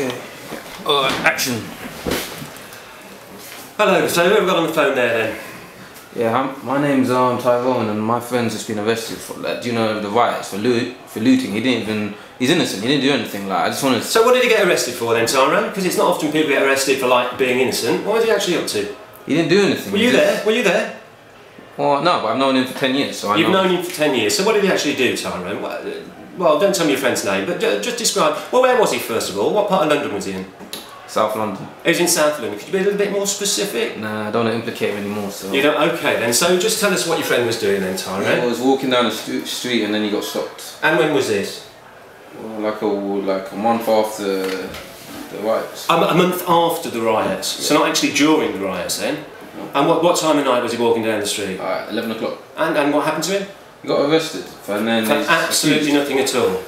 Okay. Action. Hello, so who have we got on the phone there then? Yeah, my name's Tyrone, and my friend's just been arrested for that. Do you know the riots for looting? He's innocent. He didn't do anything. Like, I just wanted. So what did he get arrested for then, Tyrone? Because it's not often people get arrested for like being innocent. What was he actually up to? He didn't do anything. Were you there? Were you there? Well, no, but I've known him for 10 years, so I know. You've known him for 10 years. So what did he actually do, Tyrone? Well, don't tell me your friend's name, but just describe. Well, where was he first of all? What part of London was he in? South London. He was in South London. Could you be a little bit more specific? Nah, I don't want to implicate him anymore, so... You don't? Okay then, so just tell us what your friend was doing then, Tyrone. He was walking down the street and then he got stopped. And when was this? Well, like a month after the riots. A month after the riots? So not actually during the riots then? No. And what time of night was he walking down the street? 11 o'clock. And what happened to him? He got arrested. And then for absolutely nothing at all?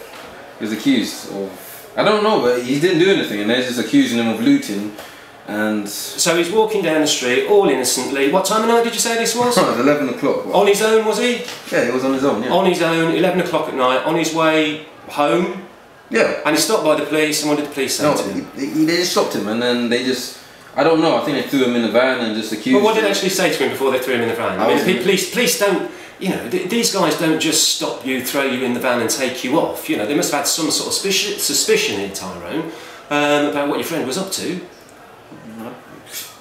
He was accused of... I don't know, but he didn't do anything, and they're just accusing him of looting, and... So he's walking down the street, all innocently. What time of night did you say this was? It was 11 o'clock. On his own, was he? Yeah, he was on his own, yeah. On his own, 11 o'clock at night, on his way home? Yeah. And he stopped by the police, and what did the police say to him? They just stopped him, and then they just... I don't know, I think they threw him in the van and just accused him. But what did they actually say to him before they threw him in the van? I mean, police don't... You know, these guys don't just stop you, throw you in the van and take you off. You know, they must have had some sort of suspicion in Tyrone about what your friend was up to.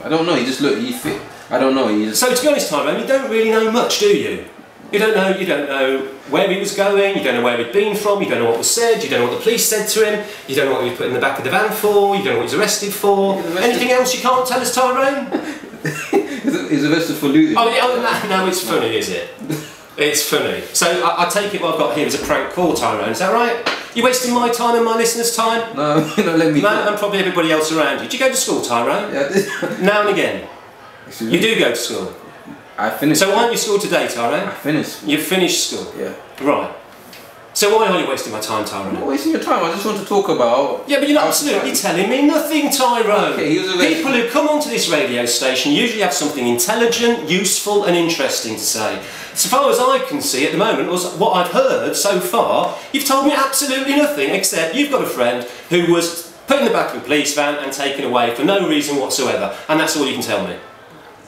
I don't know, he just looked, he fit. I don't know, he just... So to be honest, Tyrone, you don't really know much, do you? You don't know where he was going, you don't know where he'd been from, you don't know what was said, you don't know what the police said to him, you don't know what he was put in the back of the van for, you don't know what he was arrested for. Anything else you can't tell us, Tyrone? He's arrested for looting. Oh, no, it's funny, is it? It's funny. So I take it what I've got here is a prank call, Tyrone, is that right? You wasting my time and my listeners' time? No, you don't let me. No, and probably everybody else around you. Did you go to school, Tyrone? Yeah, I did. Now and again? Excuse you me? do go to school? I finished. So why aren't you school today, Tyrone? I finished. You've finished school? Yeah. Right. So why are you wasting my time, Tyrone? I'm not wasting your time, I just want to talk about... Yeah, but you're absolutely telling me nothing, Tyrone. Okay, he was arrested. People who come onto this radio station usually have something intelligent, useful and interesting to say. So far as I can see at the moment, was what I've heard so far, you've told me absolutely nothing, except you've got a friend who was put in the back of a police van and taken away for no reason whatsoever, and that's all you can tell me.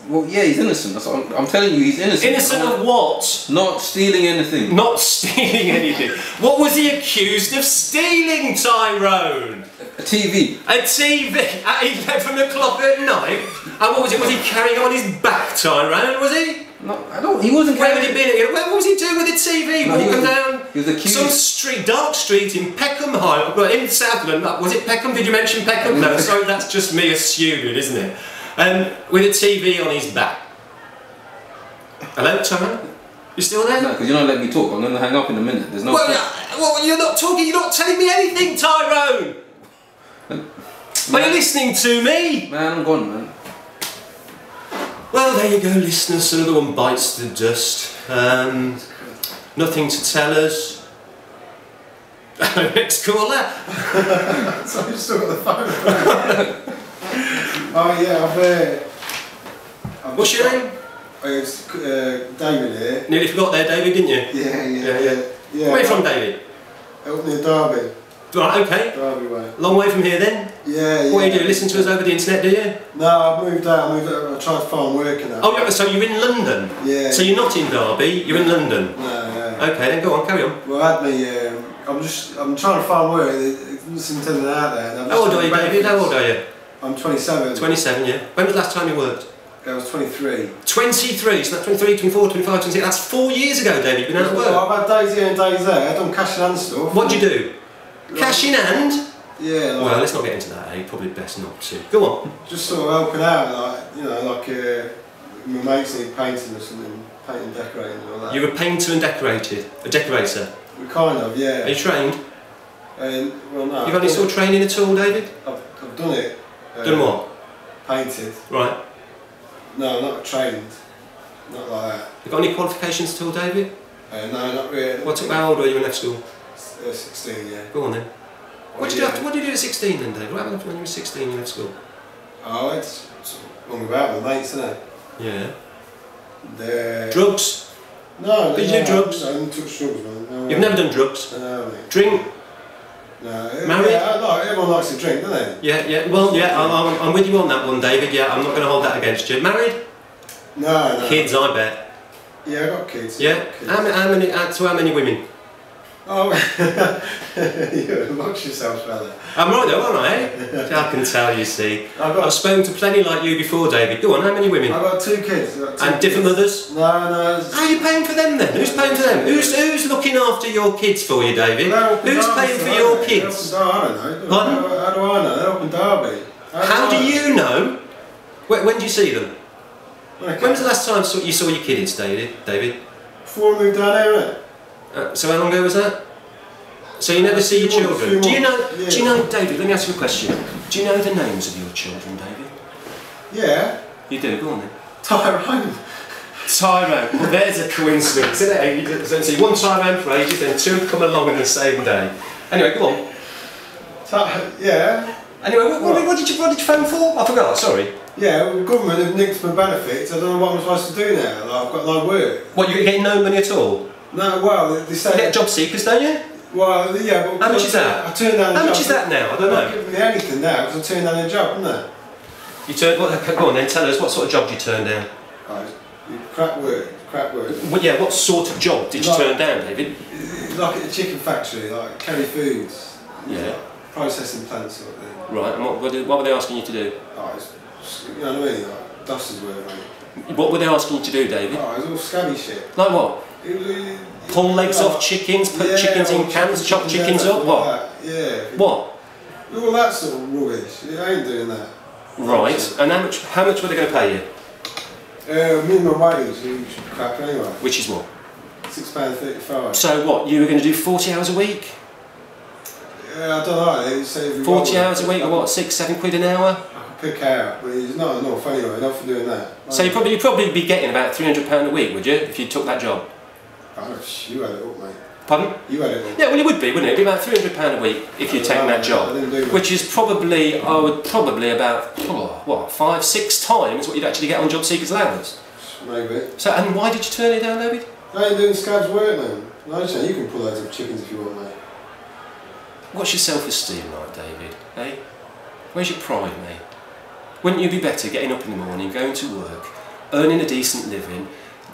Well, yeah, he's innocent. That's what I'm telling you, he's innocent. Innocent of what? Not stealing anything. Not stealing anything. What was he accused of stealing, Tyrone? A TV. A TV at 11 o'clock at night? And what was it? Was he carrying on his back, Tyrone? Was he? No, I don't. He wasn't Where carrying. would he be? What was he doing with the TV? No, walking down he was accused. some street, dark street in Peckham High, well, in South London. Was it Peckham? Did you mention Peckham? No, sorry, that's just me assuming, isn't it? With a TV on his back. Hello, Tyrone? You still there? No, because you're not letting me talk. I'm going to hang up in a minute. There's no... Well, you're not talking, you're not telling me anything, Tyrone! Are you listening to me? Man, I'm gone, man. Well, there you go, listeners. Another one bites the dust. Nothing to tell us. Next caller. So you've still got the phone. Oh yeah, What's your name? It's David here. Nearly forgot there, David, didn't you? Yeah. Where are you from, David? Up near Derby. Right, okay. Derby way. Long way from here then? Yeah. What do you do? Listen to us over the internet, do you? No, I moved out. I tried to find work now. Oh, so you're in London? Yeah. So you're not in Derby, you're in London? No. Okay, then go on, carry on. Well, I had me. I'm trying to find work. There's something out there. How old are you, David? How old are you? I'm 27. 27, yeah. When was the last time you worked? I was 23. 23, so that's 23, 24, 25, 26, that's 4 years ago, David, you've been out of work. Well, I've had days here and days there. I've done cash in hand stuff. What do you do? Cash in hand? Yeah. Well, let's not get into that, eh? Probably best not to. Go on. Just sort of helping out, like, you know, like my mates need painting or something, painting, decorating and all that. You're a painter and a decorator? Kind of, yeah. Are you trained? Well, no. You've had any sort of training at all, David? I've done it. Done what? Painted. Right. No, not trained. Not like that. You got any qualifications at all, David? No, not really. How old were you when you left school? 16, yeah. Go on then. What did you do at 16 then, David? What happened when you were 16 and you left school? Oh, it's hung about with mates, isn't it? Yeah. Drugs? No. Did you do drugs? I didn't touch drugs, man. No, You've never done drugs? No, mate. Drink? No, Married? Yeah, everyone likes to drink, don't they? Yeah. Well, yeah, I'm with you on that one, David. Yeah, I'm not going to hold that against you. Married? No. Kids, I bet. Yeah, I've got kids. Yeah. How many women? Oh, you watch yourself, fella. I'm right though, aren't I? I can tell, you see. I've spoken to plenty like you before, David. Go on, how many women? I've got 2 kids. And different mothers? No. How are you paying for them then? Who's paying for them? Who's looking after your kids for you, David? Who's paying for your kids? I don't know. Pardon? How do I know? They're up in Derby. How do you know? When do you see them? Okay. When was the last time you saw your kids, David? Before we moved down here, innit? So how long ago was that? So you never see your children? Do you know, David, let me ask you a question. Do you know the names of your children, David? Yeah. You do, go on then. Tyrone. Tyrone, well there's a coincidence, isn't it? You don't see one Tyrone for ages, then 2 come along on the same day. Anyway, go on. Yeah. Anyway, what did you phone for? I forgot, sorry. Yeah, well, the government have nicked my benefits. I don't know what I'm supposed to do now. I've got no work. What, you're getting no money at all? No, well, they say... You get job seekers, don't you? Well, yeah, but... How much is that? I turned down a job. How much is that now? I don't know. Not giving me anything now, because I turned down a job, haven't I? Go on then, tell us, what sort of job did you turn down? Crap work. Well, yeah, what sort of job did you turn down, David? Like at a chicken factory, like Kerry Foods. Yeah. Like processing plant sort of thing. Right, and what were they asking you to do? You know what I mean? Like dusters work, mate. What were they asking you to do, David? It was all scabby shit. Like what? Pull legs off chickens, put chickens in cans, chop chickens up, what? Yeah. What? All that sort of rubbish. I ain't doing that. Right, and how much were they going to pay you? Minimum wage, which is crap anyway. Which is what? £6.35. So what, you were going to do 40 hours a week? Yeah, I don't know. They say 40 hours a week, or what, 6-7 quid an hour? I could pick out, but it's not enough anyway, not for doing that. So you'd probably be getting about £300 a week, would you, if you took that job? You had it up, mate. Pardon? You had it up. Yeah, well, it would be, wouldn't it? It'd be about £300 a week if you'd taken that job, which is probably, about, what, 5-6 times what you'd actually get on job seekers allowance. Maybe. So, and why did you turn it down, David? I ain't doing scabs work, man. No, you can pull loads of chickens if you want, mate. What's your self-esteem like, David? Eh? Where's your pride, mate? Wouldn't you be better getting up in the morning, going to work, earning a decent living,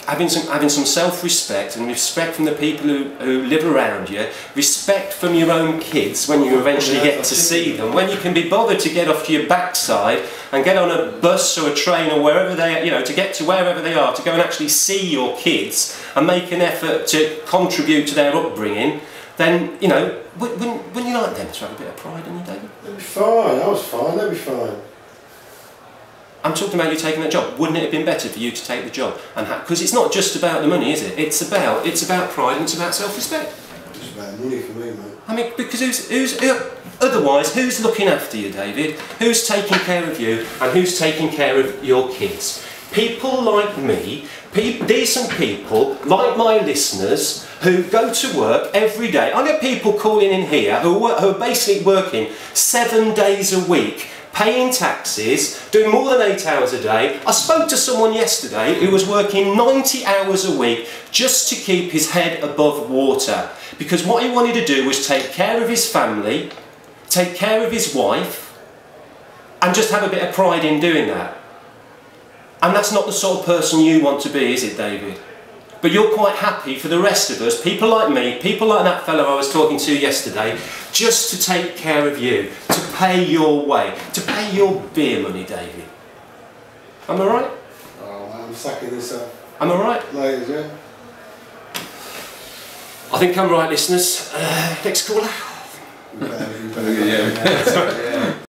having some self-respect and respect from the people who live around you, respect from your own kids when you eventually get to see them, when you can be bothered to get off your backside and get on a bus or a train or wherever they, to get to wherever they are, to go and actually see your kids and make an effort to contribute to their upbringing, then, wouldn't you like them to have a bit of pride in you, David? They'd be fine, I was fine, they'd be fine. I'm talking about you taking that job. Wouldn't it have been better for you to take the job? Because it's not just about the money, is it? It's about pride and it's about self-respect. It's about money for me, mate. I mean, because otherwise, who's looking after you, David? Who's taking care of you and who's taking care of your kids? People like me, decent people, like my listeners, who go to work every day. I get people calling in here who are basically working 7 days a week, paying taxes, doing more than 8 hours a day. I spoke to someone yesterday who was working 90 hours a week just to keep his head above water, because what he wanted to do was take care of his family, take care of his wife, and just have a bit of pride in doing that. And that's not the sort of person you want to be, is it, David? But you're quite happy for the rest of us, people like me, people like that fellow I was talking to yesterday, just to take care of you, to pay your way, to pay your beer money, David. Am I right? Oh, I'm sucking this up. Am I right? Ladies, yeah? I think I'm right, listeners. Next caller. You better, yeah.